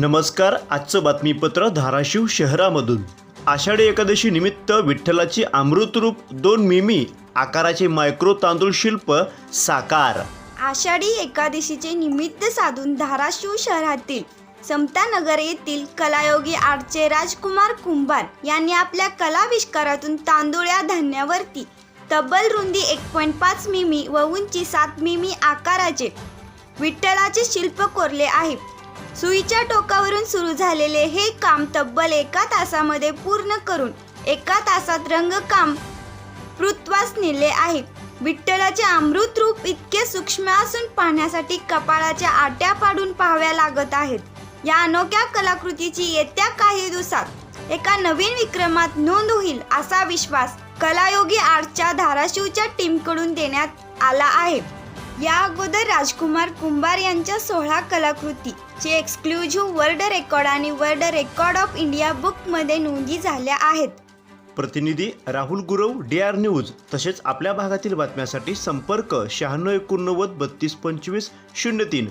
नमस्कार. आजचं बातमीपत्र धाराशिव शहरामधून. आषाढी एकादशी निमित्त विठ्ठलाची अमृतरूप 2 मिमी आकाराचे मायक्रो तांदूळ शिल्प साकार. आषाढी एकादशीचे निमित्त साधून धाराशिव शहरातील समतानगर येथील कलायोगी आर्टचे राजकुमार कुंभार यांनी आपल्या कलाविष्कारातून तांदूळ या धान्यावरती तब्बल रुंदी 1.5 मिमी व उंची 7 मिमी आकाराचे विठ्ठलाचे शिल्प कोरले आहे. सुईच्या टोकावरून सुरू झालेले हे काम तब्बल 1 तासामध्ये पूर्ण करून 1 तासात रंगकाम पूर्तत्वास नेले आहे. विठ्ठलाचे अमृत रूप इतके सूक्ष्म असून पाहण्यासाठी कपाळाच्या आट्या पाडून पाहाव्या लागत आहेत. या अनोख्या कलाकृतीची येत्या काही दिवसात एका नवीन विक्रमात नोंद होईल असा विश्वास कलायोगी आर्टच्या धाराशिवच्या टीमकडून देण्यात आला आहे. या अगोदर राजकुमार कुंभार यांच्या 16 कलाकृतीचे एक्सक्लुझिव्ह वर्ल्ड रेकॉर्ड आणि वर्ल्ड रेकॉर्ड ऑफ इंडिया बुकमध्ये नोंदी झाल्या आहेत. प्रतिनिधी राहुल गुरव, DR न्यूज. तसेच आपल्या भागातील बातम्यांसाठी संपर्क 96 89 32 25 03.